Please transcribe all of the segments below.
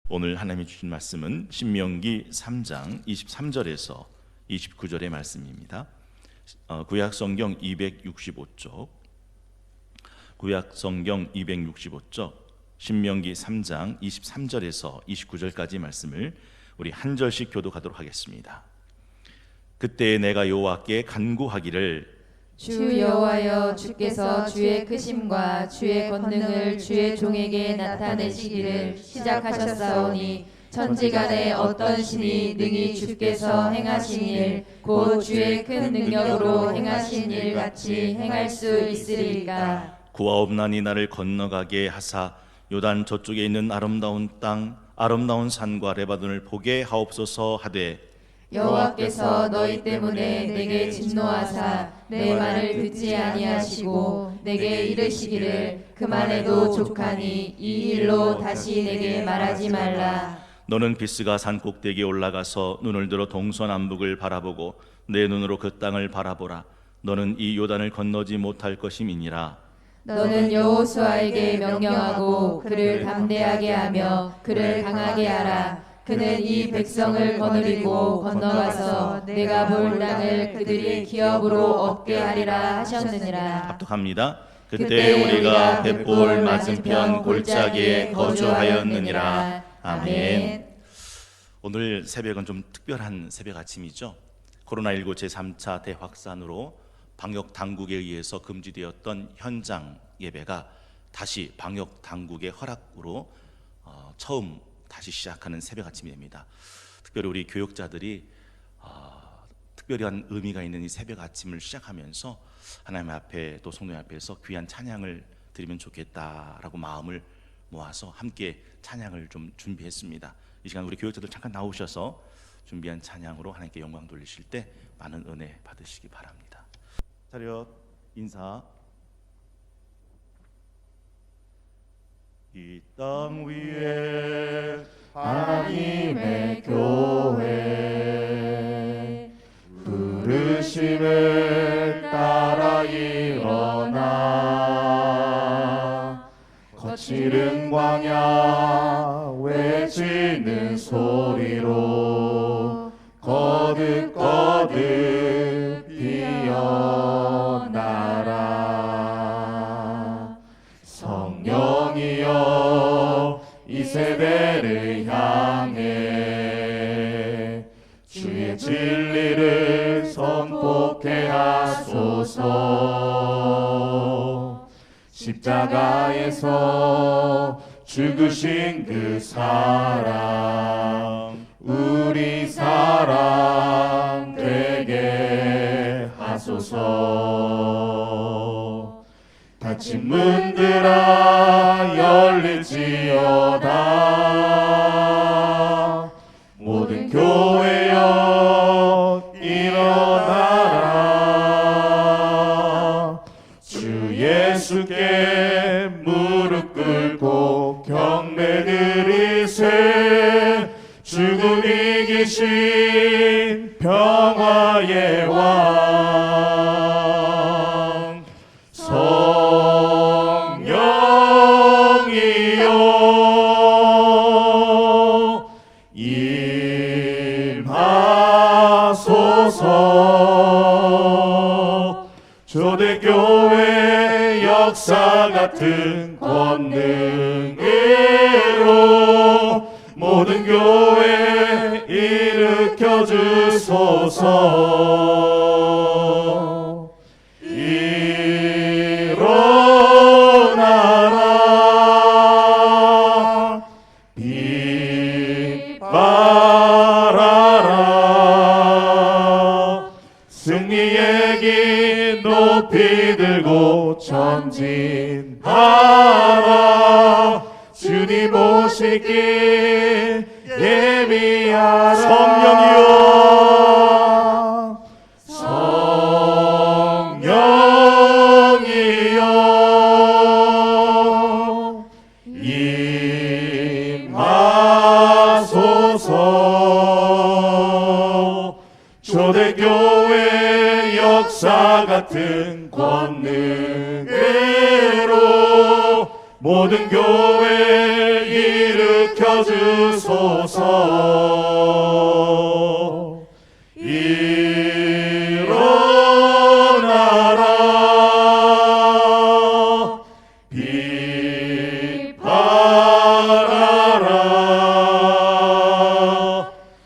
오늘 하나님이 주신 말씀은 신명기 3장 23절에서 29절의 말씀입니다. 구약성경 265쪽, 구약성경 265쪽, 신명기 3장 23절에서 29절까지 말씀을 우리 한 절씩 교독하도록 하겠습니다. 그때 내가 여호와께 간구하기를, 주 여호와여, 주께서 주의 크심과 주의 권능을 주의 종에게 나타내시기를 시작하셨사오니 천지간에 어떤 신이 능히 주께서 행하신 일 곧 주의 큰 능력으로 행하신 일 같이 행할 수 있으리까? 구하옵나니 나를 건너가게 하사 요단 저쪽에 있는 아름다운 땅 아름다운 산과 레바논을 보게 하옵소서 하되, 여호와께서 너희 때문에 내게 진노하사 내 말을 듣지 아니하시고 내게 이르시기를 그만해도 족하니 이 일로 다시 내게 말하지 말라. 너는 비스가 산 꼭대기에 올라가서 눈을 들어 동서남북을 바라보고 내 눈으로 그 땅을 바라보라. 너는 이 요단을 건너지 못할 것임이니라. 너는 여호수아에게 명령하고 그를 담대하게 하며 그를 강하게 하라. 그는 이 백성을 거느리고 건너가서 내가 볼 땅을 그들이 기업으로 얻게 하리라 하셨느니라. 합독합니다. 그때 우리가 벳볼 맞은편 골짜기에 거주하였느니라. 아멘. 오늘 새벽은 좀 특별한 새벽 아침이죠. 코로나19 제3차 대확산으로 방역 당국에 의해서 금지되었던 현장 예배가 다시 방역 당국의 허락으로 처음 다시 시작하는 새벽 아침이 됩니다. 특별히 우리 교육자들이 특별한 의미가 있는 이 새벽 아침을 시작하면서 하나님 앞에 또 성도님 앞에서 귀한 찬양을 드리면 좋겠다라고 마음을 모아서 함께 찬양을 좀 준비했습니다. 이 시간 우리 교육자들 잠깐 나오셔서 준비한 찬양으로 하나님께 영광 돌리실 때 많은 은혜 받으시기 바랍니다. 차렷 인사. 이 땅 위에 하나님의 교회 부르심을 따라 일어나 거칠은 광야 외치는 소리로 거듭거듭 피어나라. 성령이여 이 세대를 향해 주의 진리를 선포케 하소서. 십자가에서 죽으신 그 사랑 우리 사랑 되게 하소서. 닫힌 문들아 열릴지어다. 모든 교회여 일어나라. 주 예수께 무릎 꿇고 경배 드리세. 죽음 이기신 평화의 왕 성령이여 임하소서. 초대교회 역사 같은 권능으로 모든 교회 일으켜 주소서. 일어나라. 빛 발하라. 승리의 길 높이 들고 전진하라. 주님 오실 길 예비하라. 성령이여 임하소서. 초대교회 역사 같은 권능으로 모든 교회 일으켜 주소서. 일어나라 빛발하라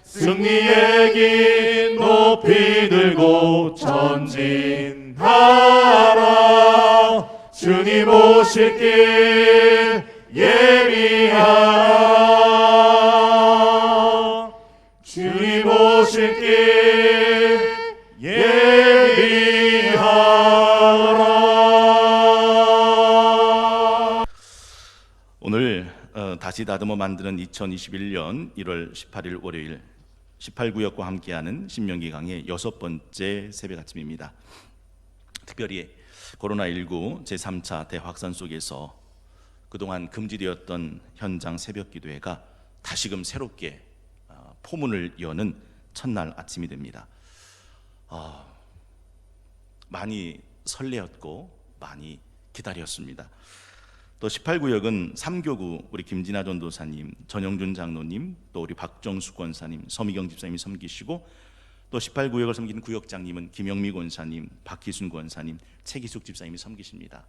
승리의 길 높이 들고 전진하라 주님 오실 길 예비하라 주님 오실 길 예비하라. 오늘 다시 다듬어 만드는 2021년 1월 18일 월요일 18구역과 함께하는 신명기 강의 6번째 새벽 아침입니다. 특별히 코로나19 제3차 대확산 속에서 그동안 금지되었던 현장 새벽 기도회가 다시금 새롭게 포문을 여는 첫날 아침이 됩니다. 많이 설레었고 많이 기다렸습니다. 또 18구역은 3교구 우리 김진아 전도사님, 전영준 장로님, 또 우리 박정수 권사님, 서미경 집사님이 섬기시고, 또 18구역을 섬기는 구역장님은 김영미 권사님, 박희순 권사님, 최기숙 집사님이 섬기십니다.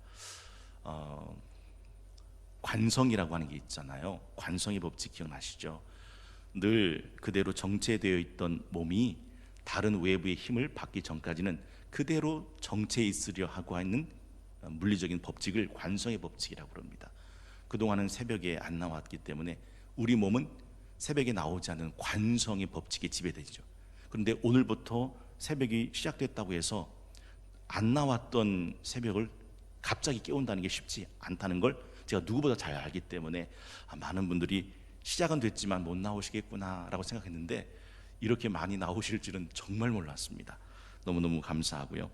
관성이라고 하는 게 있잖아요. 관성의 법칙 기억나시죠? 늘 그대로 정체되어 있던 몸이 다른 외부의 힘을 받기 전까지는 그대로 정체해 있으려 하고 하는 물리적인 법칙을 관성의 법칙이라고 합니다. 그동안은 새벽에 안 나왔기 때문에 우리 몸은 새벽에 나오지 않는 관성의 법칙에 지배되죠. 그런데 오늘부터 새벽이 시작됐다고 해서 안 나왔던 새벽을 갑자기 깨운다는 게 쉽지 않다는 걸 제가 누구보다 잘 알기 때문에 많은 분들이 시작은 됐지만 못 나오시겠구나 라고 생각했는데 이렇게 많이 나오실 줄은 정말 몰랐습니다. 너무너무 감사하고요.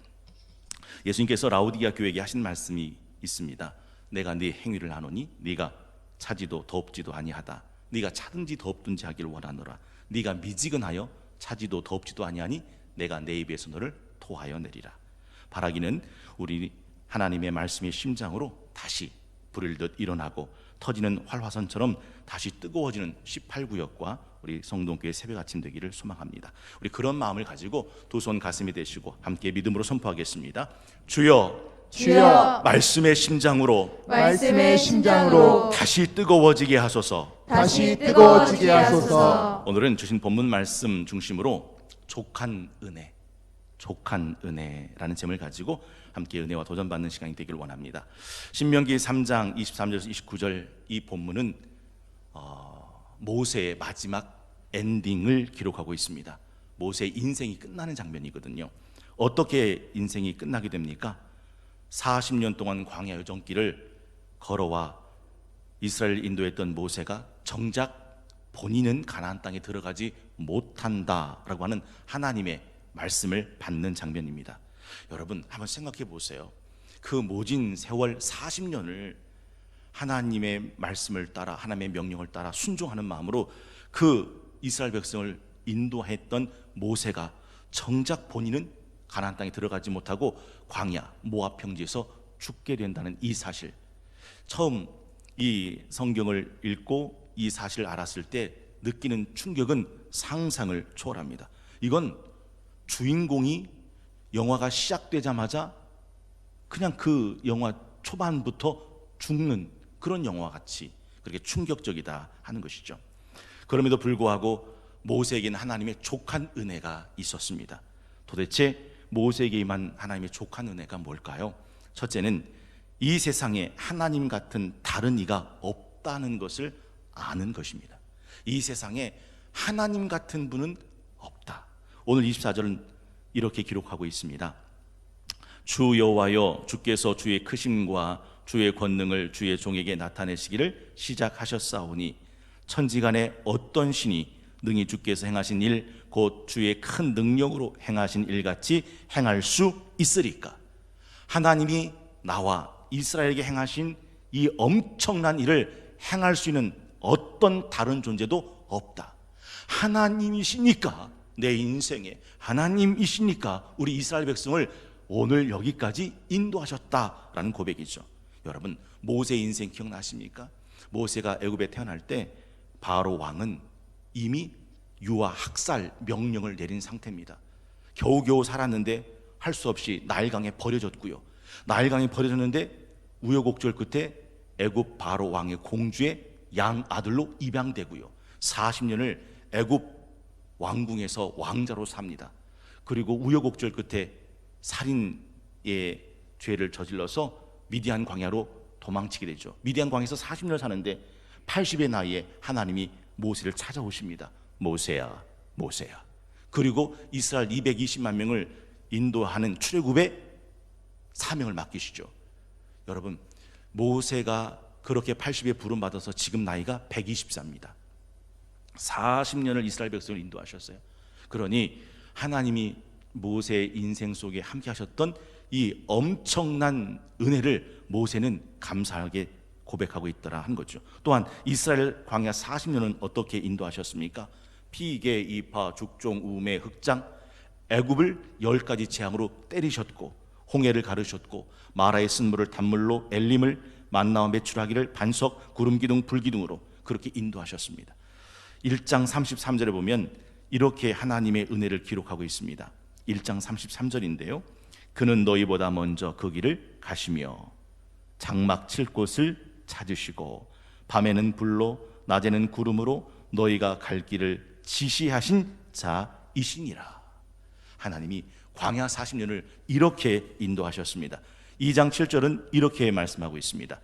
예수님께서 라오디게아 교회에게 하신 말씀이 있습니다. 내가 네 행위를 아노니 네가 차지도 덥지도 아니하다. 네가 차든지 덥든지 하기를 원하노라. 네가 미지근하여 차지도 덥지도 아니하니 내가 내 입에서 너를 토하여 내리라. 바라기는 우리 하나님의 말씀의 심장으로 다시 불을 듯 일어나고 터지는 활화선처럼 다시 뜨거워지는 18구역과 우리 성동교회 새벽 아침 되기를 소망합니다. 우리 그런 마음을 가지고 두 손 가슴에 대시고 함께 믿음으로 선포하겠습니다. 주여, 주여, 말씀의 심장으로 다시 뜨거워지게 하소서. 다시 뜨거워지게 하소서. 오늘은 주신 본문 말씀 중심으로 족한 은혜라는 제목을 가지고 함께 은혜와 도전받는 시간이 되기를 원합니다. 신명기 3장 23절에서 29절 이 본문은 모세의 마지막 엔딩을 기록하고 있습니다. 모세의 인생이 끝나는 장면이거든요. 어떻게 인생이 끝나게 됩니까? 40년 동안 광야 여정길을 걸어와 이스라엘을 인도했던 모세가 정작 본인은 가나안 땅에 들어가지 못한다라고 하는 하나님의 말씀을 받는 장면입니다. 여러분 한번 생각해 보세요. 그 모진 세월 40년을 하나님의 말씀을 따라 하나님의 명령을 따라 순종하는 마음으로 그 이스라엘 백성을 인도했던 모세가 정작 본인은 가나안 땅에 들어가지 못하고 광야 모압 평지에서 죽게 된다는 이 사실, 처음 이 성경을 읽고 이 사실을 알았을 때 느끼는 충격은 상상을 초월합니다. 이건 주인공이 영화가 시작되자마자 그냥 그 영화 초반부터 죽는 그런 영화와 같이 그렇게 충격적이다 하는 것이죠. 그럼에도 불구하고 모세에게는 하나님의 족한 은혜가 있었습니다. 도대체 모세에게 임한 하나님의 족한 은혜가 뭘까요? 첫째는 이 세상에 하나님 같은 다른 이가 없다는 것을 아는 것입니다. 이 세상에 하나님 같은 분은 없다. 오늘 24절은 이렇게 기록하고 있습니다. 주 여호와여, 주께서 주의 크심과 주의 권능을 주의 종에게 나타내시기를 시작하셨사오니 천지간에 어떤 신이 능히 주께서 행하신 일 곧 주의 큰 능력으로 행하신 일같이 행할 수 있으리까? 하나님이 나와 이스라엘에게 행하신 이 엄청난 일을 행할 수 있는 어떤 다른 존재도 없다. 하나님이시니까 내 인생에 하나님이시니까 우리 이스라엘 백성을 오늘 여기까지 인도하셨다라는 고백이죠. 여러분, 모세 인생 기억나십니까? 모세가 애굽에 태어날 때 바로 왕은 이미 유아 학살 명령을 내린 상태입니다. 겨우겨우 살았는데 할 수 없이 나일강에 버려졌고요. 나일강에 버려졌는데 우여곡절 끝에 애굽 바로 왕의 공주의 양 아들로 입양되고요. 40년을 애굽 왕궁에서 왕자로 삽니다. 그리고 우여곡절 끝에 살인의 죄를 저질러서 미디안 광야로 도망치게 되죠. 미디안 광야에서 40년을 사는데 80의 나이에 하나님이 모세를 찾아오십니다. 모세야, 모세야. 그리고 이스라엘 220만 명을 인도하는 출애굽의 사명을 맡기시죠. 여러분, 모세가 그렇게 80에 부름받아서 지금 나이가 120세입니다. 40년을 이스라엘 백성을 인도하셨어요. 그러니 하나님이 모세의 인생 속에 함께 하셨던 이 엄청난 은혜를 모세는 감사하게 고백하고 있더라 한 거죠. 또한 이스라엘 광야 40년은 어떻게 인도하셨습니까? 피개, 이파, 죽종, 우매, 흑장, 애굽을 10가지 재앙으로 때리셨고, 홍해를 가르셨고, 마라의 쓴물을 단물로, 엘림을 만나와 메추라기를 반석, 구름기둥, 불기둥으로 그렇게 인도하셨습니다. 1장 33절에 보면 이렇게 하나님의 은혜를 기록하고 있습니다. 1장 33절인데요. 그는 너희보다 먼저 그 길을 가시며 장막 칠 곳을 찾으시고 밤에는 불로 낮에는 구름으로 너희가 갈 길을 지시하신 자이시니라. 하나님이 광야 40년을 이렇게 인도하셨습니다. 2장 7절은 이렇게 말씀하고 있습니다.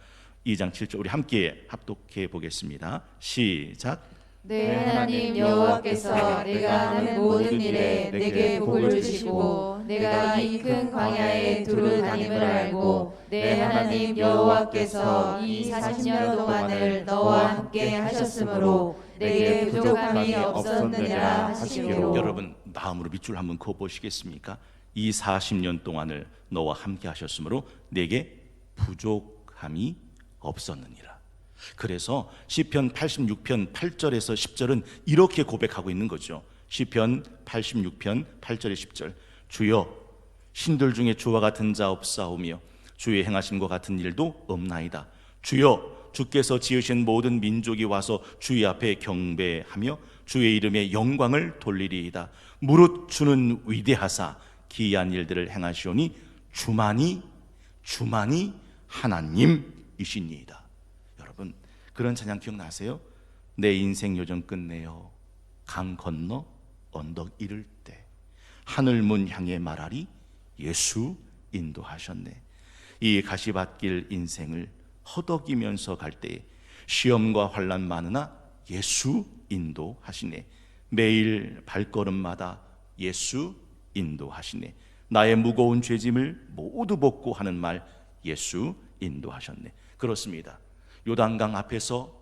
2장 7절 우리 함께 합독해 보겠습니다. 시작. 내 하나님 여호와께서 내가 하는 모든 일에 내게 복을 주시고 내가 이 큰 광야에 두루 다님을 알고 내 하나님 여호와께서 이 40년 동안을 너와 함께 하셨으므로 내게 부족함이 없었느니라 하시기로. 여러분, 마음으로 밑줄 한번 그어 보시겠습니까? 이 40년 동안을 너와 함께 하셨으므로 내게 부족함이 없었느니라. 그래서 시편 86편 8절에서 10절은 이렇게 고백하고 있는 거죠. 시편 86편 8절에 10절. 주여, 신들 중에 주와 같은 자 없사오며 주의 행하심과 같은 일도 없나이다. 주여, 주께서 지으신 모든 민족이 와서 주의 앞에 경배하며 주의 이름에 영광을 돌리리이다. 무릇 주는 위대하사 기이한 일들을 행하시오니 주만이 하나님이시니이다. 여러분, 그런 찬양 기억나세요? 내 인생 요정 끝내어 강 건너 언덕 이를 때 하늘문 향해 말하리 예수 인도하셨네. 이 가시밭길 인생을 허덕이면서 갈 때에 시험과 환난 많으나 예수 인도하시네. 매일 발걸음마다 예수 인도하시네. 나의 무거운 죄짐을 모두 벗고 하는 말 예수 인도하셨네. 그렇습니다. 요단강 앞에서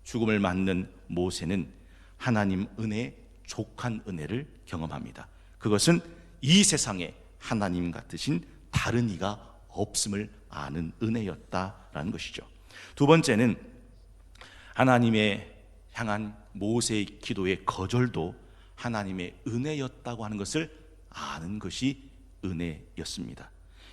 죽음을 맞는 모세는 하나님 은혜, 족한 은혜를 경험합니다. 그것은 이 세상에 하나님 같으신 다른 이가 없음을 아는 은혜였다라는 것이죠. 두 번째는 하나님의 향한 모세의 기도의 거절도 하나님의 은혜였다고 하는 것을 아는 것이 은혜였습니다.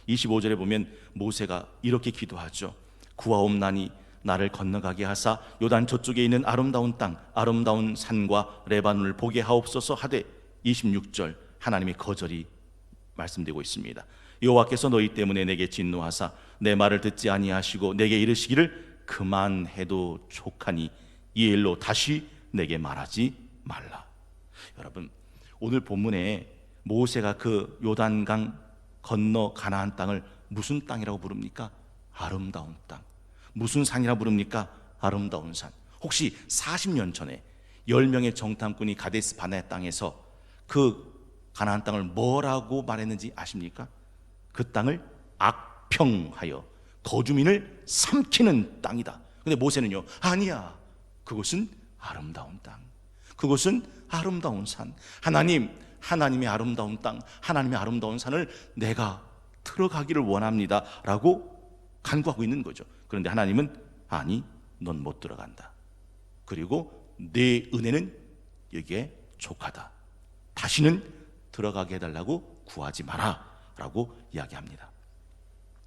25절에 보면 모세가 이렇게 기도하죠. 구하옵나니 나를 건너가게 하사 요단 저쪽에 있는 아름다운 땅, 아름다운 산과 레바논을 보게 하옵소서 하되 26절 하나님의 거절이 말씀되고 있습니다. 여호와께서 너희 때문에 내게 진노하사 내 말을 듣지 아니하시고 내게 이르시기를 그만해도 족하니 이 일로 다시 내게 말하지 말라. 여러분, 오늘 본문에 모세가 그 요단강 건너 가나안 땅을 무슨 땅이라고 부릅니까? 아름다운 땅. 무슨 산이라고 부릅니까? 아름다운 산. 혹시 40년 전에 10명의 정탐꾼이 가데스 바네 땅에서 그 가나안 땅을 뭐라고 말했는지 아십니까? 그 땅을 악평하여 거주민을 삼키는 땅이다. 근데 모세는요, 아니야, 그것은 아름다운 땅, 그것은 아름다운 산. 하나님의 아름다운 땅, 하나님의 아름다운 산을 내가 들어가기를 원합니다 라고 간구하고 있는 거죠. 그런데 하나님은 아니, 넌 못 들어간다. 그리고 내 은혜는 여기에 족하다. 다시는 들어가게 해달라고 구하지 마라 라고 이야기합니다.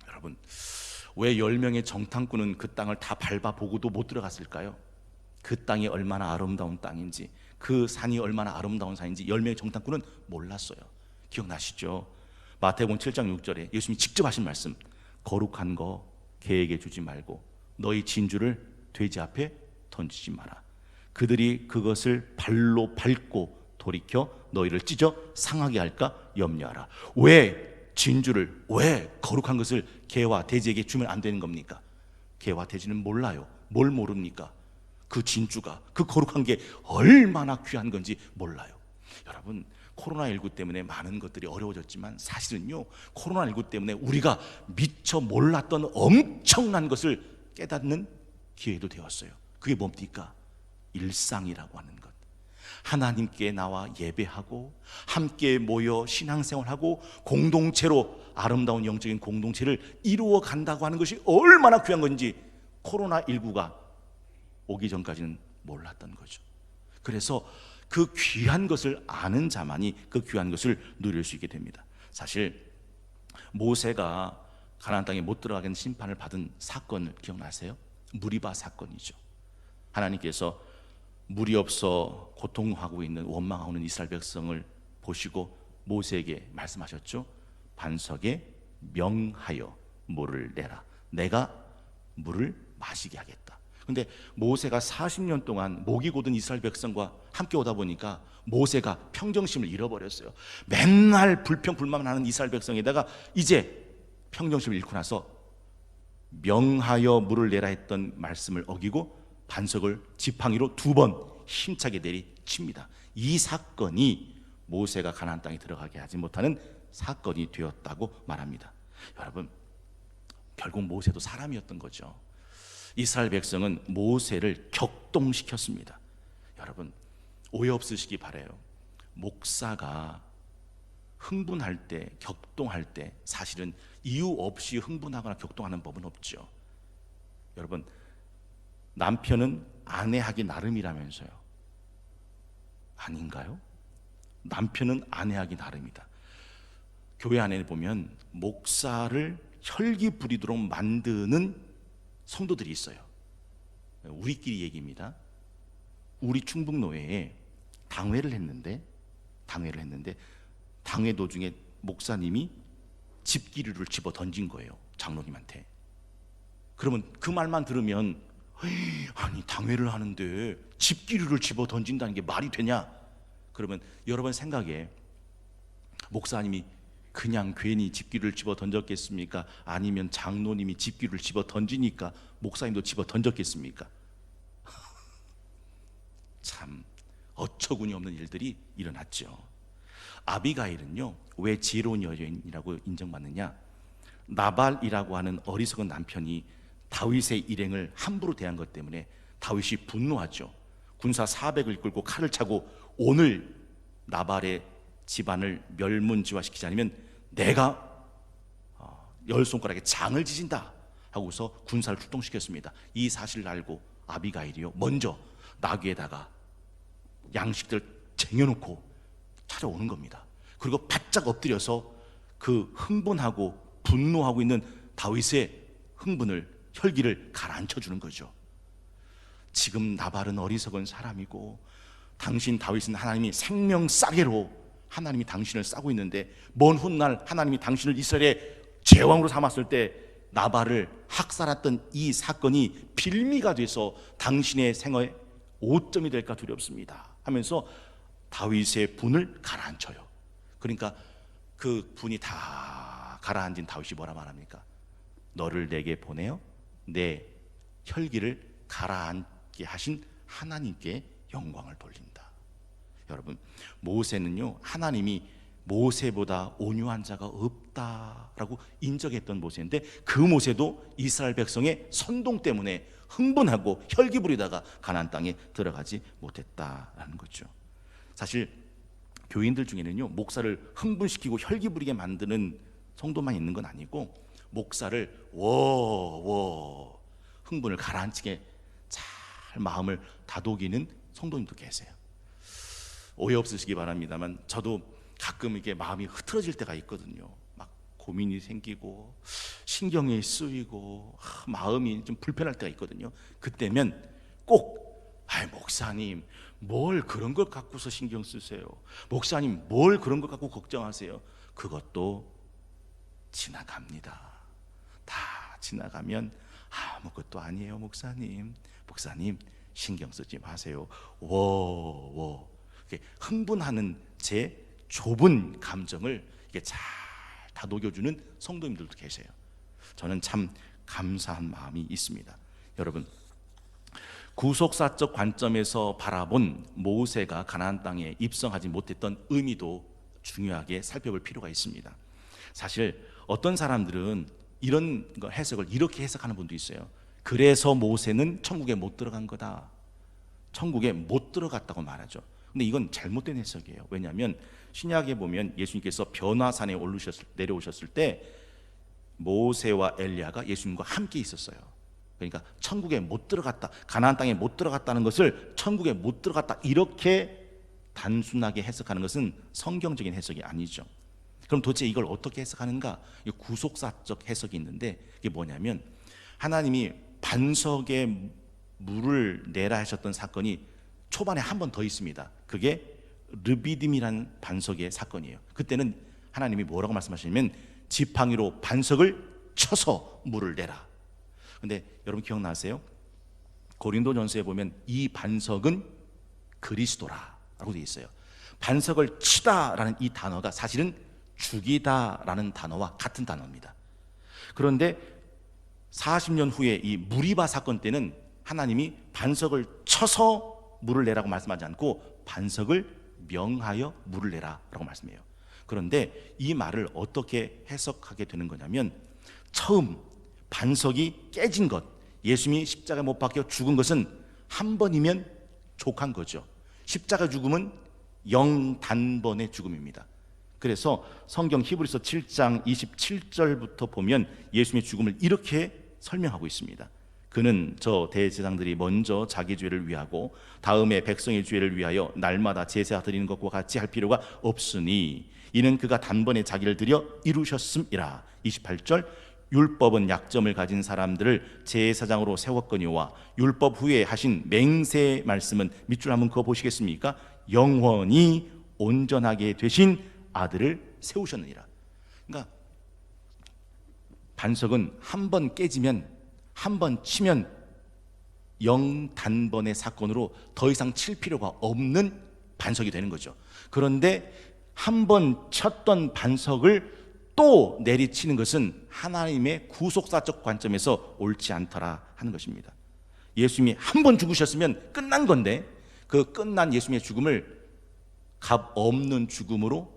여러분, 왜 10명의 정탐꾼은 그 땅을 다 밟아보고도 못 들어갔을까요? 그 땅이 얼마나 아름다운 땅인지, 그 산이 얼마나 아름다운 산인지 10명의 정탐꾼은 몰랐어요. 기억나시죠? 마태복음 7장 6절에 예수님이 직접 하신 말씀, 거룩한 거 개에게 주지 말고 너희 진주를 돼지 앞에 던지지 마라. 그들이 그것을 발로 밟고 돌이켜 너희를 찢어 상하게 할까 염려하라. 왜 진주를, 왜 거룩한 것을 개와 돼지에게 주면 안 되는 겁니까? 개와 돼지는 몰라요. 뭘 모릅니까? 그 진주가, 그 거룩한 게 얼마나 귀한 건지 몰라요. 여러분, 코로나19 때문에 많은 것들이 어려워졌지만 사실은요, 코로나19 때문에 우리가 미처 몰랐던 엄청난 것을 깨닫는 기회도 되었어요. 그게 뭡니까? 일상이라고 하는 것. 하나님께 나와 예배하고 함께 모여 신앙생활하고 공동체로 아름다운 영적인 공동체를 이루어 간다고 하는 것이 얼마나 귀한 건지 코로나19가 오기 전까지는 몰랐던 거죠. 그래서 그 귀한 것을 아는 자만이 그 귀한 것을 누릴 수 있게 됩니다. 사실 모세가 가나안 땅에 못 들어가게 하는 심판을 받은 사건을 기억나세요? 무리바 사건이죠. 하나님께서 물이 없어 고통하고 있는, 원망하고 있는 이스라엘 백성을 보시고 모세에게 말씀하셨죠. 반석에 명하여 물을 내라. 내가 물을 마시게 하겠다. 근데 모세가 40년 동안 목이 고든 이스라엘 백성과 함께 오다 보니까 모세가 평정심을 잃어버렸어요. 맨날 불평불만하는 이스라엘 백성에다가 이제 평정심을 잃고 나서 명하여 물을 내라 했던 말씀을 어기고 반석을 지팡이로 2번 힘차게 내리칩니다. 이 사건이 모세가 가나안 땅에 들어가게 하지 못하는 사건이 되었다고 말합니다. 여러분, 결국 모세도 사람이었던 거죠. 이스라엘 백성은 모세를 격동시켰습니다. 여러분, 오해 없으시기 바라요. 목사가 흥분할 때, 격동할 때 사실은 이유 없이 흥분하거나 격동하는 법은 없죠. 여러분, 남편은 아내하기 나름이라면서요. 아닌가요? 남편은 아내하기 나름이다. 교회 안에 보면 목사를 혈기 부리도록 만드는 성도들이 있어요. 우리끼리 얘기입니다. 우리 충북노회에 당회를 했는데 당회 도중에 목사님이 집기류를 집어 던진 거예요, 장로님한테. 그러면 그 말만 들으면 아니 당회를 하는데 집기류를 집어 던진다는 게 말이 되냐? 그러면 여러분 생각에 목사님이 그냥 괜히 집기류를 집어 던졌겠습니까? 아니면 장로님이 집기류를 집어 던지니까 목사님도 집어 던졌겠습니까? 참 어처구니 없는 일들이 일어났죠. 아비가일은요, 왜 지혜로운 여인이라고 인정받느냐? 나발이라고 하는 어리석은 남편이 다윗의 일행을 함부로 대한 것 때문에 다윗이 분노하죠. 군사 400을 이끌고 칼을 차고 오늘 나발의 집안을 멸문지화시키지 않으면 내가 10손가락에 장을 지진다 하고서 군사를 출동시켰습니다. 이 사실을 알고 아비가일이요, 먼저 나귀에다가 양식들 쟁여놓고 찾아오는 겁니다. 그리고 바짝 엎드려서 그 흥분하고 분노하고 있는 다윗의 흥분을, 혈기를 가라앉혀주는 거죠. 지금 나발은 어리석은 사람이고 당신 다윗은 하나님이 생명싸개로 하나님이 당신을 싸고 있는데 먼 훗날 하나님이 당신을 이스라엘의 제왕으로 삼았을 때 나발을 학살했던 이 사건이 빌미가 돼서 당신의 생애의 오점이 될까 두렵습니다 하면서 다윗의 분을 가라앉혀요. 그러니까 그 분이 다 가라앉은 다윗이 뭐라 말합니까? 너를 내게 보내어 내 혈기를 가라앉게 하신 하나님께 영광을 돌린다. 여러분, 모세는요, 하나님이 모세보다 온유한 자가 없다라고 인정했던 모세인데 그 모세도 이스라엘 백성의 선동 때문에 흥분하고 혈기 부리다가 가나안 땅에 들어가지 못했다라는 거죠. 사실 교인들 중에는요, 목사를 흥분시키고 혈기 부리게 만드는 성도만 있는 건 아니고 목사를 흥분을 가라앉히게 잘 마음을 다독이는 성도님도 계세요. 오해 없으시기 바랍니다만 저도 가끔 이게 마음이 흐트러질 때가 있거든요. 막 고민이 생기고 신경이 쓰이고 마음이 좀 불편할 때가 있거든요. 그때면 꼭 목사님 뭘 그런 걸 갖고서 신경 쓰세요, 목사님 뭘 그런 걸 갖고 걱정하세요. 그것도 지나갑니다. 다 지나가면 아무것도 아니에요. 목사님 신경 쓰지 마세요. 이렇게 흥분하는 제 좁은 감정을 이게 잘 다 녹여주는 성도님들도 계세요. 저는 참 감사한 마음이 있습니다. 여러분, 구속사적 관점에서 바라본 모세가 가나안 땅에 입성하지 못했던 의미도 중요하게 살펴볼 필요가 있습니다. 사실 어떤 사람들은 이런 해석을 이렇게 해석하는 분도 있어요. 그래서 모세는 천국에 못 들어간 거다, 천국에 못 들어갔다고 말하죠. 근데 이건 잘못된 해석이에요. 왜냐하면 신약에 보면 예수님께서 변화산에 내려오셨을 때 모세와 엘리야가 예수님과 함께 있었어요. 그러니까 천국에 못 들어갔다, 가나안 땅에 못 들어갔다는 것을 천국에 못 들어갔다 이렇게 단순하게 해석하는 것은 성경적인 해석이 아니죠. 그럼 도대체 이걸 어떻게 해석하는가? 구속사적 해석이 있는데 이게 뭐냐면, 하나님이 반석에 물을 내라 하셨던 사건이 초반에 한 번 더 있습니다. 그게 르비딤이라는 반석의 사건이에요. 그때는 하나님이 뭐라고 말씀하시냐면 지팡이로 반석을 쳐서 물을 내라. 근데 여러분 기억나세요? 고린도전서에 보면 이 반석은 그리스도라라고 되어 있어요. 반석을 치다라는 이 단어가 사실은 죽이다라는 단어와 같은 단어입니다. 그런데 40년 후에 이 무리바 사건 때는 하나님이 반석을 쳐서 물을 내라고 말씀하지 않고 반석을 명하여 물을 내라라고 말씀해요. 그런데 이 말을 어떻게 해석하게 되는 거냐면, 처음 반석이 깨진 것, 예수님이 십자가에 못 박혀 죽은 것은 한 번이면 족한 거죠. 십자가 죽음은 영단번의 죽음입니다. 그래서 성경 히브리서 7장 27절부터 보면 예수님의 죽음을 이렇게 설명하고 있습니다. 그는 저 대제사장들이 먼저 자기 죄를 위하고 다음에 백성의 죄를 위하여 날마다 제사 드리는 것과 같이 할 필요가 없으니 이는 그가 단번에 자기를 드려 이루셨음이라. 28절, 율법은 약점을 가진 사람들을 제사장으로 세웠거니와 율법 후에 하신 맹세의 말씀은 밑줄 한번 그어 보시겠습니까? 영원히 온전하게 되신 아들을 세우셨느니라. 그러니까 반석은 한 번 깨지면, 한 번 치면 영단번의 사건으로 더 이상 칠 필요가 없는 반석이 되는 거죠. 그런데 한 번 쳤던 반석을 또 내리치는 것은 하나님의 구속사적 관점에서 옳지 않더라 하는 것입니다. 예수님이 한 번 죽으셨으면 끝난 건데 그 끝난 예수님의 죽음을 값 없는 죽음으로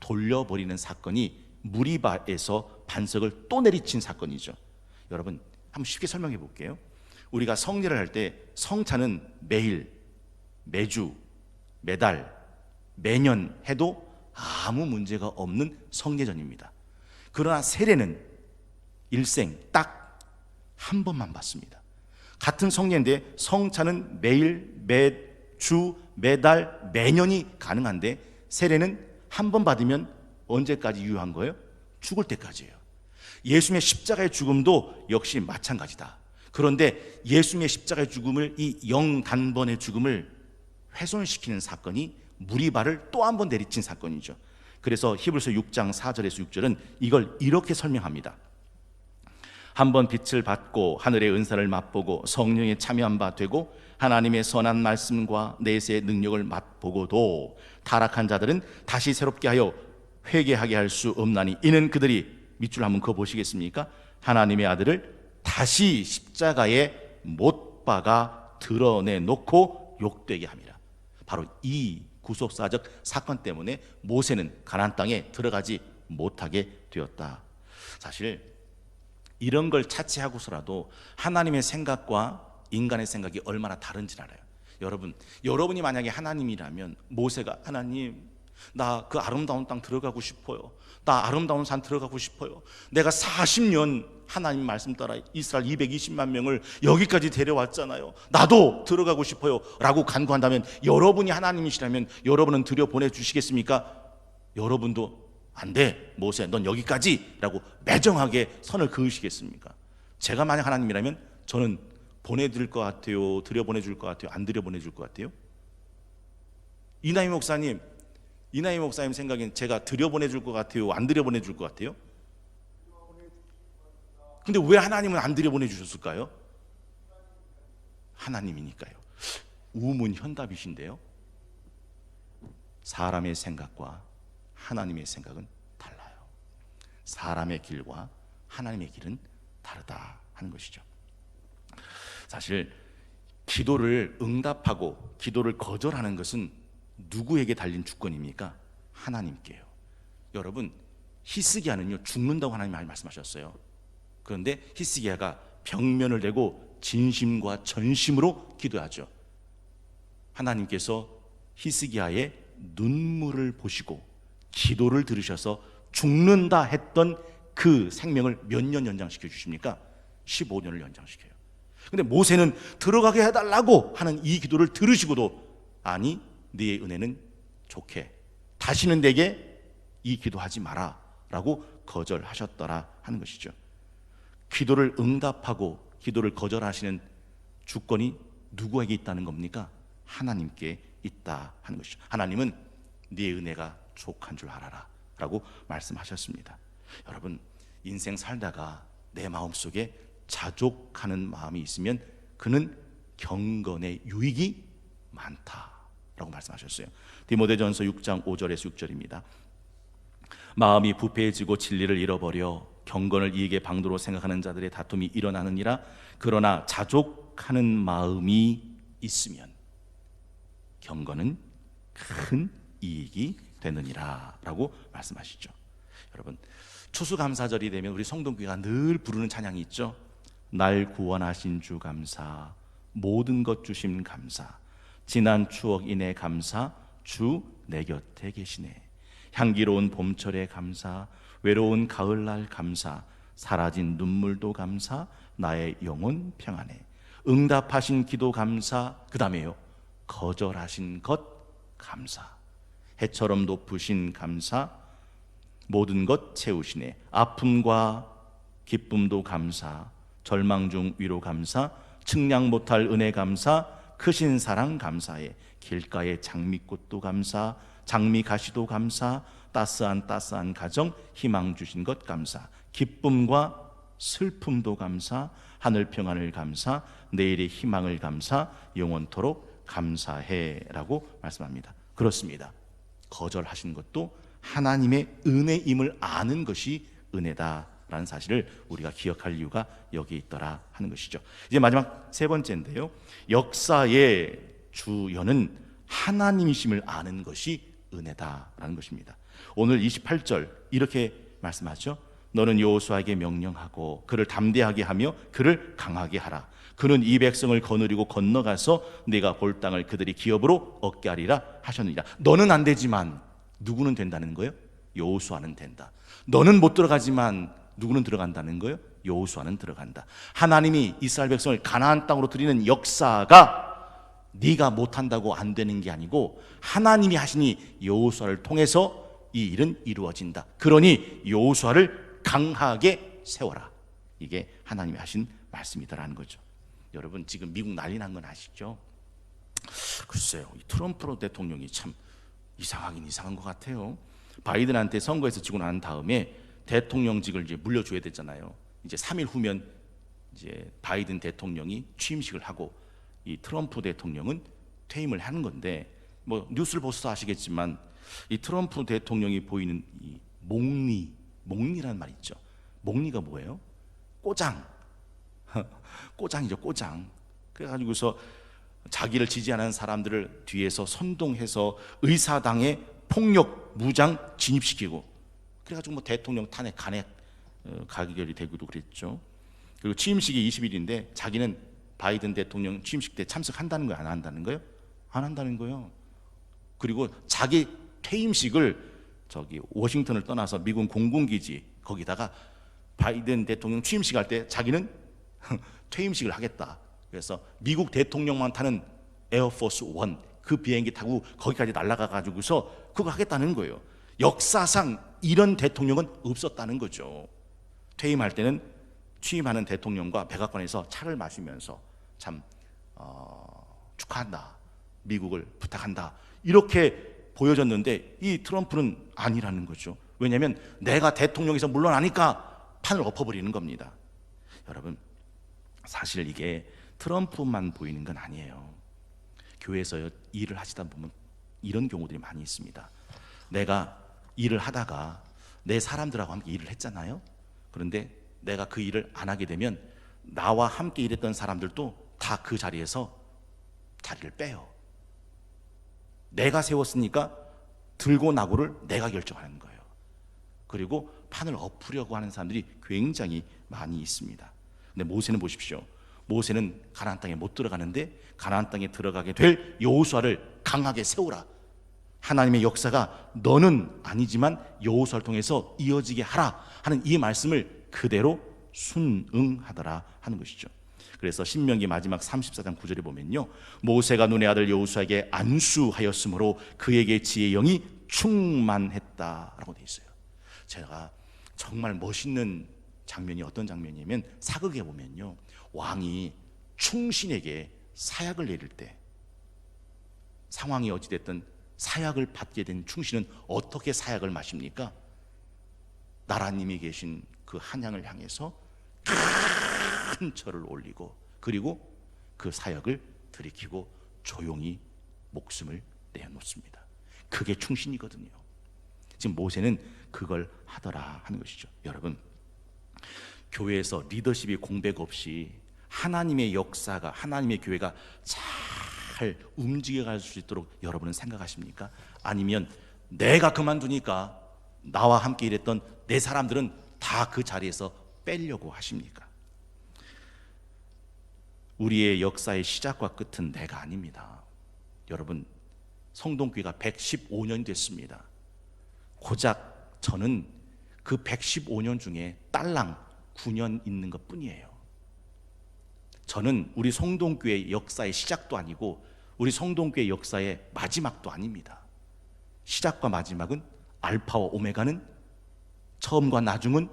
돌려버리는 사건이 무리바에서 반석을 또 내리친 사건이죠. 여러분, 한번 쉽게 설명해 볼게요. 우리가 성례를 할 때 성찬은 매일, 매주, 매달, 매년 해도 아무 문제가 없는 성례전입니다. 그러나 세례는 일생 딱 한 번만 받습니다. 같은 성례인데 성찬은 매일, 매주, 매달, 매년이 가능한데 세례는 한 번 받으면 언제까지 유효한 거예요? 죽을 때까지예요. 예수님의 십자가의 죽음도 역시 마찬가지다. 그런데 예수님의 십자가의 죽음을, 이 영단번의 죽음을 훼손시키는 사건이 무리바를 또 한 번 내리친 사건이죠. 그래서 히브리서 6장 4절에서 6절은 이걸 이렇게 설명합니다. 한 번 빛을 받고 하늘의 은사를 맛보고 성령에 참여한 바 되고 하나님의 선한 말씀과 내세의 능력을 맛보고도 타락한 자들은 다시 새롭게 하여 회개하게 할 수 없나니 이는 그들이, 밑줄 한번 그어 보시겠습니까? 하나님의 아들을 다시 십자가에 못 박아 드러내놓고 욕되게 함이라. 바로 이 구속사적 사건 때문에 모세는 가나안 땅에 들어가지 못하게 되었다. 사실 이런 걸 차치하고서라도 하나님의 생각과 인간의 생각이 얼마나 다른지 알아요. 여러분이 만약에 하나님이라면 모세가, 하나님 나 그 아름다운 땅 들어가고 싶어요. 나 아름다운 산 들어가고 싶어요. 내가 40년 하나님 말씀 따라 이스라엘 220만 명을 여기까지 데려왔잖아요. 나도 들어가고 싶어요 라고 간구한다면, 여러분이 하나님이시라면 여러분은 들여보내 주시겠습니까? 여러분도 안 돼, 모세, 넌 여기까지라고 매정하게 선을 그으시겠습니까? 제가 만약 하나님이라면 저는 보내드릴 것 같아요? 들여보내줄 것 같아요? 안 들여보내줄 것 같아요? 이나희 목사님 생각엔 제가 들여보내줄 것 같아요? 안 들여보내줄 것 같아요? 근데 왜 하나님은 안 들여보내주셨을까요? 하나님이니까요. 우문현답이신데요, 사람의 생각과 하나님의 생각은 달라요. 사람의 길과 하나님의 길은 다르다 하는 것이죠. 사실 기도를 응답하고 기도를 거절하는 것은 누구에게 달린 주권입니까? 하나님께요. 여러분, 히스기야는요 죽는다고 하나님 많이 말씀하셨어요. 그런데 히스기야가 벽면을 대고 진심과 전심으로 기도하죠. 하나님께서 히스기야의 눈물을 보시고 기도를 들으셔서 죽는다 했던 그 생명을 몇 년 연장시켜 주십니까? 15년을 연장시켜요. 근데 모세는 들어가게 해달라고 하는 이 기도를 들으시고도 아니, 네 은혜는 좋게, 다시는 내게 이 기도하지 마라 라고 거절하셨더라 하는 것이죠. 기도를 응답하고 기도를 거절하시는 주권이 누구에게 있다는 겁니까? 하나님께 있다 하는 것이죠. 하나님은 네 은혜가 족한 줄 알아라 라고 말씀하셨습니다. 여러분, 인생 살다가 내 마음속에 자족하는 마음이 있으면 그는 경건의 유익이 많다라고 말씀하셨어요. 디모데전서 6장 5절에서 6절입니다. 마음이 부패해지고 진리를 잃어버려 경건을 이익의 방도로 생각하는 자들의 다툼이 일어나느니라. 그러나 자족하는 마음이 있으면 경건은 큰 이익이 되느니라 라고 말씀하시죠. 여러분, 추수감사절이 되면 우리 성동교회가 늘 부르는 찬양이 있죠. 날 구원하신 주 감사, 모든 것 주심 감사, 지난 추억 인해 감사, 주 내 곁에 계시네. 향기로운 봄철에 감사, 외로운 가을날 감사, 사라진 눈물도 감사, 나의 영혼 평안해. 응답하신 기도 감사, 그 다음에요, 거절하신 것 감사, 해처럼 높으신 감사, 모든 것 채우시네. 아픔과 기쁨도 감사, 절망 중 위로 감사, 측량 못할 은혜 감사, 크신 사랑 감사해. 길가의 장미꽃도 감사, 장미가시도 감사, 따스한 가정 희망 주신 것 감사, 기쁨과 슬픔도 감사, 하늘 평안을 감사, 내일의 희망을 감사, 영원토록 감사해 라고 말씀합니다. 그렇습니다. 거절하신 것도 하나님의 은혜임을 아는 것이 은혜다라는 사실을 우리가 기억할 이유가 여기 있더라 하는 것이죠. 이제 마지막 세 번째인데요, 역사의 주연은 하나님이심을 아는 것이 은혜다라는 것입니다. 오늘 28절 이렇게 말씀하죠. 너는 여호수아에게 명령하고 그를 담대하게 하며 그를 강하게 하라. 그는 이 백성을 거느리고 건너가서 네가 볼 땅을 그들이 기업으로 얻게 하리라 하셨느니라. 너는 안 되지만 누구는 된다는 거예요? 여호수아는 된다. 너는 못 들어가지만 누구는 들어간다는 거예요? 여호수아는 들어간다. 하나님이 이스라엘 백성을 가나안 땅으로 들이는 역사가 네가 못한다고 안 되는 게 아니고 하나님이 하시니 여호수아를 통해서 이 일은 이루어진다. 그러니 여호수아를 강하게 세워라. 이게 하나님이 하신 말씀이다라는 거죠. 여러분, 지금 미국 난리 난 건 아시죠? 글쎄요, 이 트럼프 대통령이 참 이상하긴 이상한 것 같아요. 바이든한테 선거에서 지고 난 다음에 대통령직을 이제 물려줘야 되잖아요. 이제 3일 후면 이제 바이든 대통령이 취임식을 하고 이 트럼프 대통령은 퇴임을 하는 건데, 뭐 뉴스를 보셔서 아시겠지만 이 트럼프 대통령이 보이는 이 목리라는 말 있죠. 목리가 뭐예요? 꼬장. 꼬장이죠, 꼬장. 그래가지고서 자기를 지지하는 사람들을 뒤에서 선동해서 의사당에 폭력 무장 진입시키고, 그래가지고 뭐 대통령 탄핵 간핵 가결이 되기도 그랬죠. 그리고 취임식이 20일인데 자기는 바이든 대통령 취임식 때 참석한다는 거예요, 안 한다는 거예요? 안 한다는 거예요. 그리고 자기 퇴임식을 저기 워싱턴을 떠나서 미국 공군기지 거기다가 바이든 대통령 취임식 할 때 자기는 퇴임식을 하겠다. 그래서 미국 대통령만 타는 에어포스 1 그 비행기 타고 거기까지 날아가 가지고서 그거 하겠다는 거예요. 역사상 이런 대통령은 없었다는 거죠. 퇴임할 때는 취임하는 대통령과 백악관에서 차를 마시면서 참 축하한다, 미국을 부탁한다, 이렇게 보여졌는데 이 트럼프는 아니라는 거죠. 왜냐하면 내가 대통령에서 물러나니까 판을 엎어버리는 겁니다. 여러분, 사실 이게 트럼프만 보이는 건 아니에요. 교회에서 일을 하시다 보면 이런 경우들이 많이 있습니다. 내가 일을 하다가 내 사람들하고 함께 일을 했잖아요. 그런데 내가 그 일을 안 하게 되면 나와 함께 일했던 사람들도 다 그 자리에서 자리를 빼요. 내가 세웠으니까 들고 나고를 내가 결정하는 거예요. 그리고 판을 엎으려고 하는 사람들이 굉장히 많이 있습니다. 근데 모세는 보십시오. 모세는 가나안 땅에 못 들어가는데 가나안 땅에 들어가게 될 여호수아를 강하게 세우라. 하나님의 역사가 너는 아니지만 여호수아를 통해서 이어지게 하라 하는 이 말씀을 그대로 순응하더라 하는 것이죠. 그래서 신명기 마지막 34장 9절에 보면요, 모세가 눈의 아들 여호수아에게 안수하였으므로 그에게 지혜의 영이 충만했다라고 되어 있어요. 제가 정말 멋있는 장면이 어떤 장면이냐면, 사극에 보면요, 왕이 충신에게 사약을 내릴 때 상황이 어찌됐든 사약을 받게 된 충신은 어떻게 사약을 마십니까? 나라님이 계신 그 한양을 향해서 큰 절을 올리고 그리고 그 사역을 들이키고 조용히 목숨을 내놓습니다. 그게 충신이거든요. 지금 모세는 그걸 하더라 하는 것이죠. 여러분, 교회에서 리더십이 공백 없이 하나님의 역사가, 하나님의 교회가 잘 움직여갈 수 있도록 여러분은 생각하십니까? 아니면 내가 그만두니까 나와 함께 일했던 내 사람들은 다 그 자리에서 빼려고 하십니까? 우리의 역사의 시작과 끝은 내가 아닙니다. 여러분, 성동교회가 115년 됐습니다. 고작 저는 그 115년 중에 딸랑 9년 있는 것 뿐이에요. 저는 우리 성동교회 역사의 시작도 아니고 우리 성동교회 역사의 마지막도 아닙니다. 시작과 마지막은, 알파와 오메가는, 처음과 나중은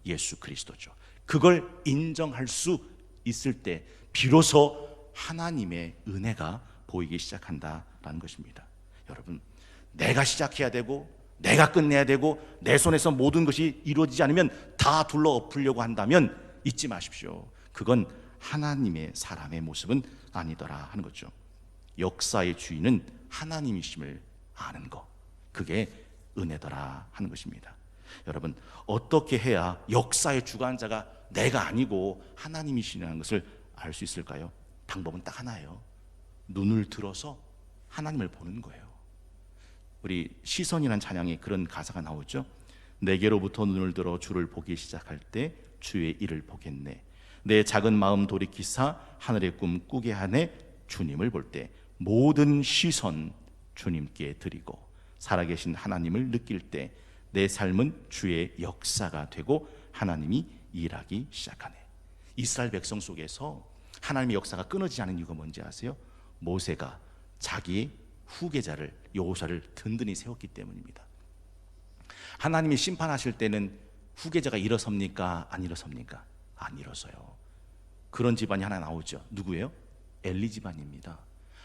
예수 그리스도죠. 그걸 인정할 수 있을 때 비로소 하나님의 은혜가 보이기 시작한다라는 것입니다. 여러분, 내가 시작해야 되고 내가 끝내야 되고 내 손에서 모든 것이 이루어지지 않으면 다 둘러 엎으려고 한다면 잊지 마십시오. 그건 하나님의 사람의 모습은 아니더라 하는 거죠. 역사의 주인은 하나님이심을 아는 것, 그게 은혜더라 하는 것입니다. 여러분, 어떻게 해야 역사의 주관자가 내가 아니고 하나님이시라는 것을 알 수 있을까요? 방법은 딱 하나예요. 눈을 들어서 하나님을 보는 거예요. 우리 시선이라는 찬양에 그런 가사가 나오죠. 내게로부터 눈을 들어 주를 보기 시작할 때 주의 일을 보겠네. 내 작은 마음 돌이키사 하늘의 꿈 꾸게 하네. 주님을 볼 때 모든 시선 주님께 드리고 살아계신 하나님을 느낄 때 내 삶은 주의 역사가 되고 하나님이 일하기 시작하네. 이스라엘 백성 속에서 하나님의 역사가 끊어지지 않은 이유가 뭔지 아세요? 모세가 자기의 후계자를, 여호수아를 든든히 세웠기 때문입니다. 하나님이 심판하실 때는 후계자가 일어섭니까? 안 일어섭니까? 안 일어서요. 그런 집안이 하나 나오죠. 누구예요? 엘리 집안입니다.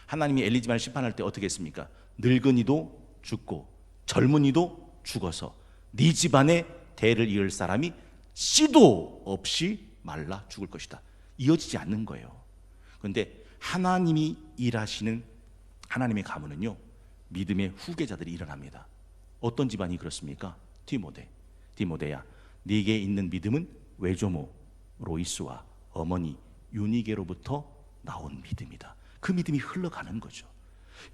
하나님이 엘리 집안을 심판할 때 어떻게 했습니까? 늙은이도 죽고 젊은이도 죽어서 네 집안의 대를 이을 사람이 씨도 없이 말라 죽을 것이다. 이어지지 않는 거예요. 그런데 하나님이 일하시는 하나님의 가문은요, 믿음의 후계자들이 일어납니다. 어떤 집안이 그렇습니까? 디모데야, 네게 있는 믿음은 외조모 로이스와 어머니 유니게로부터 나온 믿음이다. 그 믿음이 흘러가는 거죠.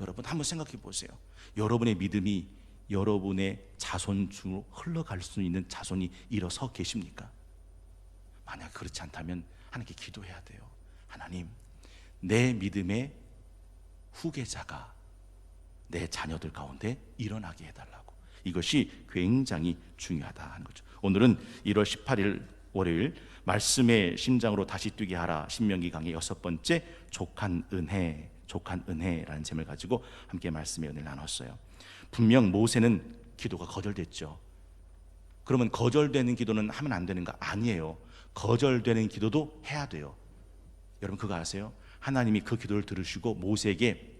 여러분, 한번 생각해 보세요. 여러분의 믿음이 여러분의 자손 중으로 흘러갈 수 있는 자손이 일어서 계십니까? 만약 그렇지 않다면 하나님께 기도해야 돼요. 하나님, 내 믿음의 후계자가 내 자녀들 가운데 일어나게 해달라고. 이것이 굉장히 중요하다 하는 거죠. 오늘은 1월 18일 월요일 말씀의 심장으로 다시 뛰게 하라, 신명기 강의 6번째 족한 은혜라는 제목을 가지고 함께 말씀의 은혜를 나눴어요. 분명 모세는 기도가 거절됐죠. 그러면 거절되는 기도는 하면 안 되는가? 아니에요. 거절되는 기도도 해야 돼요. 여러분 그거 아세요? 하나님이 그 기도를 들으시고 모세에게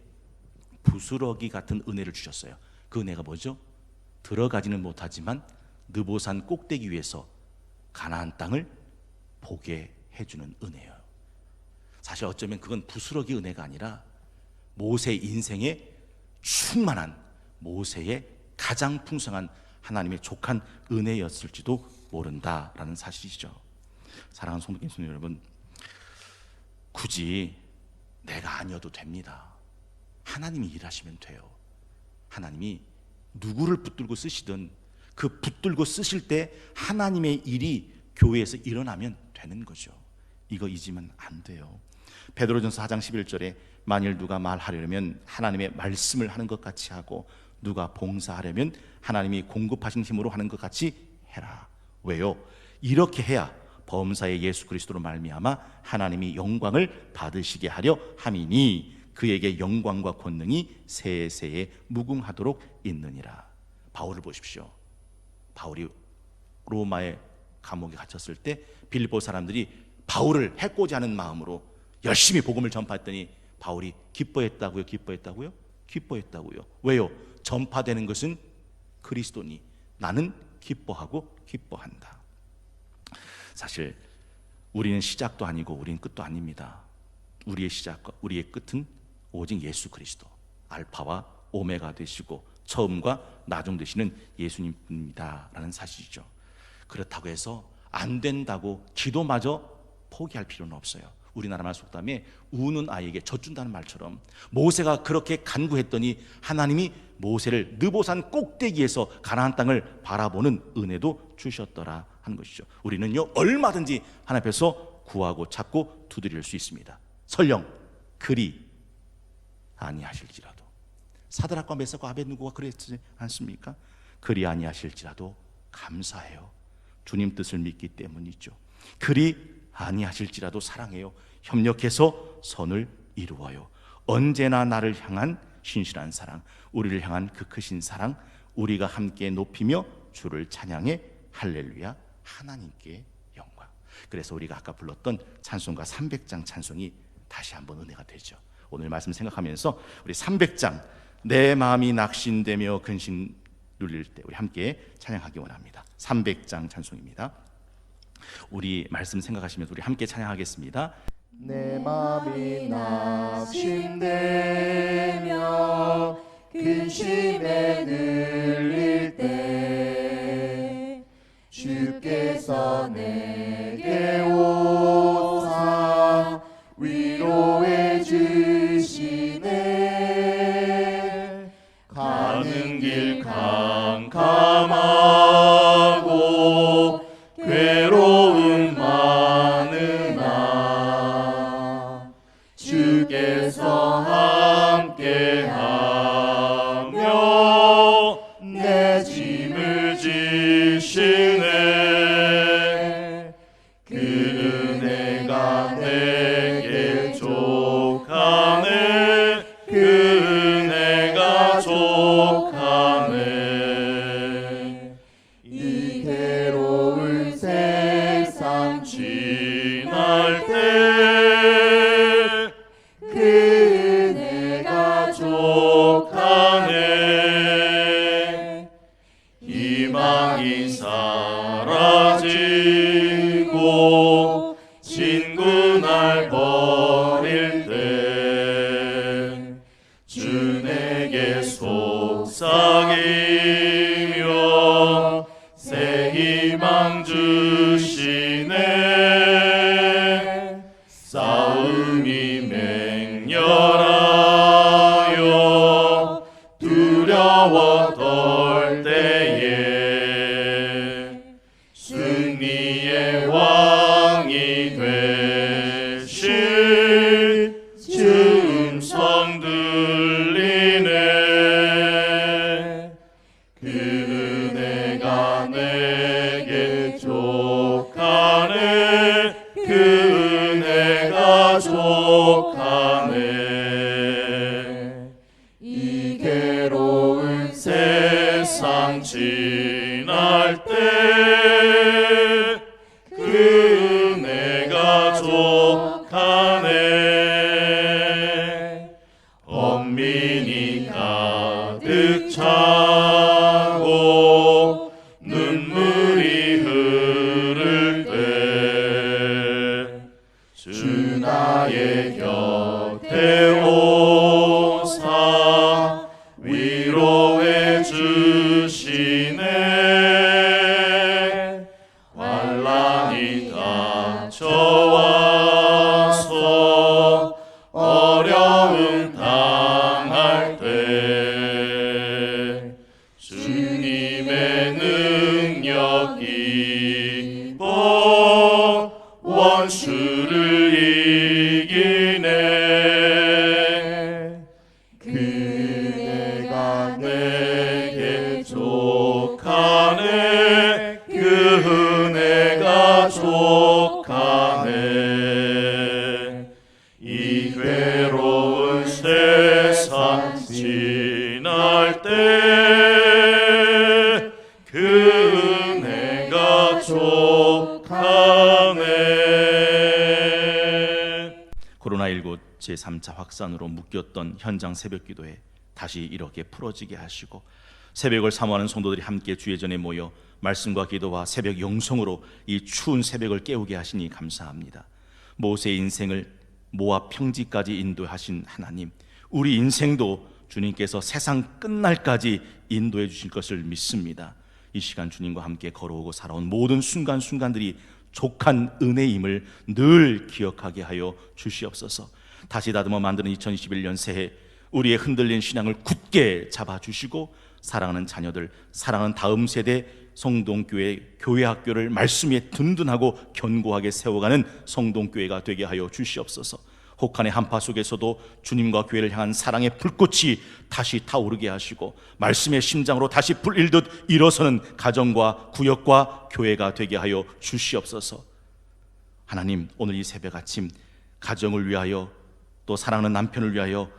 부스러기 같은 은혜를 주셨어요. 그 은혜가 뭐죠? 들어가지는 못하지만 느보산 꼭대기 위에서 가나안 땅을 보게 해주는 은혜예요. 사실 어쩌면 그건 부스러기 은혜가 아니라 모세 인생에 충만한, 모세의 가장 풍성한 하나님의 족한 은혜였을지도 모른다라는 사실이죠. 사랑하는 성도 여러분, 굳이 내가 아니어도 됩니다. 하나님이 일하시면 돼요. 하나님이 누구를 붙들고 쓰시든 그 붙들고 쓰실 때 하나님의 일이 교회에서 일어나면 되는 거죠. 이거 잊으면 안 돼요. 베드로전서 4장 11절에 만일 누가 말하려면 하나님의 말씀을 하는 것 같이 하고 누가 봉사하려면 하나님이 공급하신 힘으로 하는 것 같이 해라. 왜요? 이렇게 해야 범사의 예수 그리스도로 말미암아 하나님이 영광을 받으시게 하려 함이니 그에게 영광과 권능이 세세에 무궁하도록 있느니라. 바울을 보십시오. 바울이 로마의 감옥에 갇혔을 때 빌립보 사람들이 바울을 해코지 하는 마음으로 열심히 복음을 전파했더니 바울이 기뻐했다고요? 기뻐했다고요? 기뻐했다고요. 왜요? 전파되는 것은 그리스도니 나는 기뻐하고 기뻐한다. 사실 우리는 시작도 아니고 우리는 끝도 아닙니다. 우리의 시작과 우리의 끝은 오직 예수 그리스도, 알파와 오메가 되시고 처음과 나중 되시는 예수님입니다 라는 사실이죠. 그렇다고 해서 안 된다고 기도마저 포기할 필요는 없어요. 우리나라 말 속담에 우는 아이에게 젖 준다는 말처럼 모세가 그렇게 간구했더니 하나님이 모세를 느보산 꼭대기에서 가나안 땅을 바라보는 은혜도 주셨더라 하는 것이죠. 우리는요 얼마든지 하나님 앞에서 구하고 찾고 두드릴 수 있습니다. 설령 그리 아니하실지라도. 사드락과 메삭과 아벳느고가 그랬지 않습니까? 그리 아니하실지라도 감사해요. 주님 뜻을 믿기 때문이죠. 그리 아니하실지라도 사랑해요. 협력해서 선을 이루어요. 언제나 나를 향한 신실한 사랑, 우리를 향한 그 크신 사랑, 우리가 함께 높이며 주를 찬양해 할렐루야, 하나님께 영광. 그래서 우리가 아까 불렀던 찬송가 300장 찬송이 다시 한번 은혜가 되죠. 오늘 말씀 생각하면서 우리 300장 내 마음이 낙심되며 근심 눌릴 때 우리 함께 찬양하기 원합니다. 300장 찬송입니다. 우리 말씀 생각하시면서 우리 함께 찬양하겠습니다. 내 맘이 낙심되며 근심에 눌릴 때 주께서 내게 오사 위로해 주시네. 가는 길 캄캄하고 괴로움 많으나 주께서 함께하며 내 짐을 지시네. 그 은혜가 내게 족하네. 그 은혜가 족하네. 이 괴로운 세상 지날 때 그 은혜가 족하네. 희망이 사라지고 친구 날 버릴 때 주 내게 속삭이며 새 희망 주시네. 싸움이 맹렬하여 두려워 떨 때에 승리의 왕이 되신 주 음성 들리네. 그 은혜가 내게 족하네. 그 은혜가 족하네. 이 괴로운 세상 지날 때 족하네. 언민이 가득 차고 눈물이 흐를 때 주 나의 곁에 오사 위로해 주시네. 환난이 닥쳐와서 어려움 당할 때 주님의 능력 입어 원수를 이기네. 그네가 내게 족하네. 그 은혜가 족하네. 이 괴로운 세상 지날 때 그 은혜가 족하네. 코로나19 제3차 확산으로 묶였던 현장 새벽기도에 다시 이렇게 풀어지게 하시고 새벽을 사모하는 성도들이 함께 주의 전에 모여 말씀과 기도와 새벽 영성으로 이 추운 새벽을 깨우게 하시니 감사합니다. 모세의 인생을 모압 평지까지 인도하신 하나님, 우리 인생도 주님께서 세상 끝날까지 인도해 주실 것을 믿습니다. 이 시간 주님과 함께 걸어오고 살아온 모든 순간순간들이 족한 은혜임을 늘 기억하게 하여 주시옵소서. 다시 다듬어 만드는 2021년 새해 우리의 흔들린 신앙을 굳게 잡아주시고 사랑하는 자녀들, 사랑하는 다음 세대 성동교회 교회학교를 말씀에 든든하고 견고하게 세워가는 성동교회가 되게 하여 주시옵소서. 혹한의 한파 속에서도 주님과 교회를 향한 사랑의 불꽃이 다시 타오르게 하시고 말씀의 심장으로 다시 불일듯 일어서는 가정과 구역과 교회가 되게 하여 주시옵소서. 하나님, 오늘 이 새벽 아침 가정을 위하여 또 사랑하는 남편을 위하여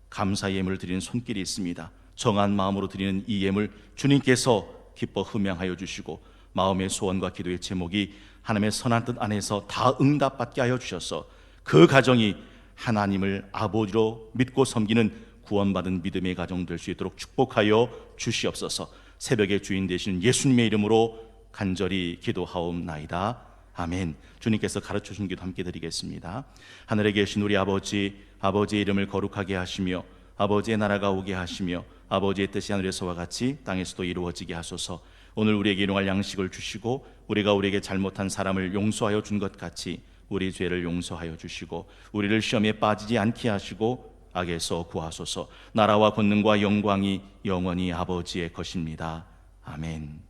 감사 예물을 드리는 손길이 있습니다. 정한 마음으로 드리는 이 예물 주님께서 기뻐 흠양하여 주시고 마음의 소원과 기도의 제목이 하나님의 선한 뜻 안에서 다 응답받게 하여 주셔서 그 가정이 하나님을 아버지로 믿고 섬기는 구원받은 믿음의 가정 될 수 있도록 축복하여 주시옵소서. 새벽의 주인 되시는 예수님의 이름으로 간절히 기도하옵나이다. 아멘. 주님께서 가르쳐 주신 기도 함께 드리겠습니다. 하늘에 계신 우리 아버지, 아버지의 이름을 거룩하게 하시며 아버지의 나라가 오게 하시며 아버지의 뜻이 하늘에서와 같이 땅에서도 이루어지게 하소서. 오늘 우리에게 일용할 양식을 주시고 우리가 우리에게 잘못한 사람을 용서하여 준 것 같이 우리 죄를 용서하여 주시고 우리를 시험에 빠지지 않게 하시고 악에서 구하소서. 나라와 권능과 영광이 영원히 아버지의 것입니다. 아멘.